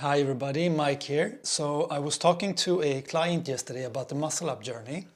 Hi everybody, Mike here. So I was talking to a client yesterday about the muscle up journey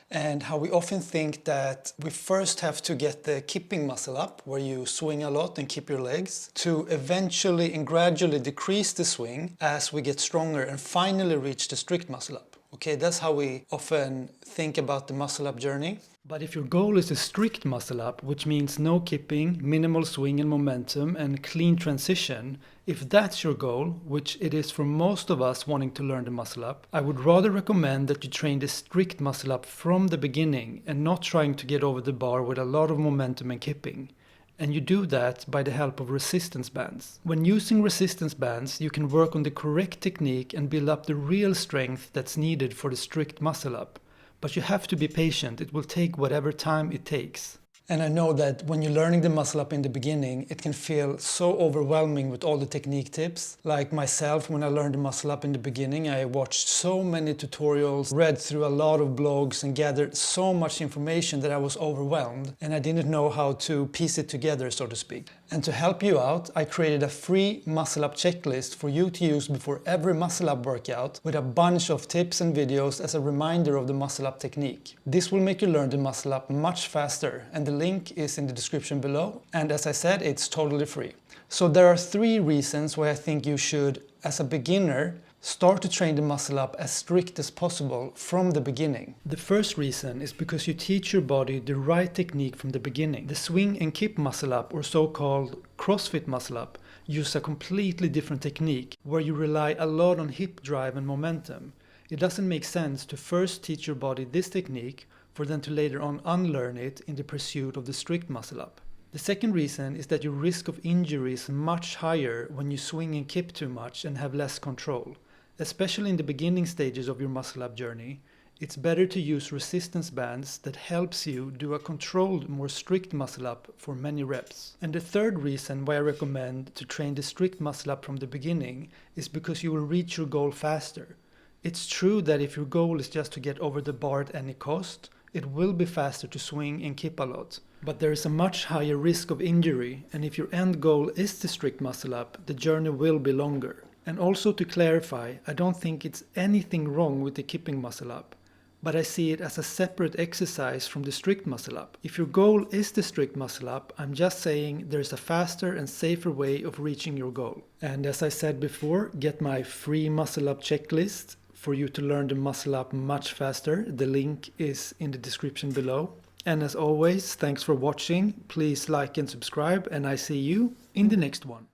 and how we often think that we first have to get the kipping muscle up, where you swing a lot and keep your legs, to eventually and gradually decrease the swing as we get stronger and finally reach the strict muscle up. Okay, that's how we often think about the muscle up journey. But if your goal is a strict muscle up, which means no kipping, minimal swing and momentum, and clean transition, if that's your goal, which it is for most of us wanting to learn the muscle up, I would rather recommend that you train the strict muscle up from the beginning and not trying to get over the bar with a lot of momentum and kipping. And you do that by the help of resistance bands. When using resistance bands, you can work on the correct technique and build up the real strength that's needed for the strict muscle up. But you have to be patient. It will take whatever time it takes. And I know that when you're learning the muscle up in the beginning, it can feel so overwhelming with all the technique tips. Like myself, when I learned the muscle up in the beginning, I watched so many tutorials, read through a lot of blogs and gathered so much information that I was overwhelmed and I didn't know how to piece it together, so to speak. And to help you out, I created a free MuscleUp checklist for you to use before every muscle up workout with a bunch of tips and videos as a reminder of the muscle up technique. This will make you learn the muscle up much faster, and the link is in the description below. And as I said, it's totally free. So there are 3 reasons why I think you should, as a beginner, start to train the muscle up as strict as possible from the beginning. The first reason is because you teach your body the right technique from the beginning. The swing and kip muscle up, or so-called CrossFit muscle up, use a completely different technique where you rely a lot on hip drive and momentum. It doesn't make sense to first teach your body this technique for then to later on unlearn it in the pursuit of the strict muscle up. The second reason is that your risk of injury is much higher when you swing and kip too much and have less control. Especially in the beginning stages of your muscle up journey, it's better to use resistance bands that helps you do a controlled, more strict muscle up for many reps. And the third reason why I recommend to train the strict muscle up from the beginning is because you will reach your goal faster. It's true that if your goal is just to get over the bar at any cost, it will be faster to swing and kip a lot. But there is a much higher risk of injury, and if your end goal is the strict muscle up, the journey will be longer. And also to clarify, I don't think it's anything wrong with the kipping muscle up, but I see it as a separate exercise from the strict muscle up. If your goal is the strict muscle up, I'm just saying there's a faster and safer way of reaching your goal. And as I said before, get my free MuscleUp checklist for you to learn the muscle up much faster. The link is in the description below. And as always, thanks for watching. Please like and subscribe, and I see you in the next one.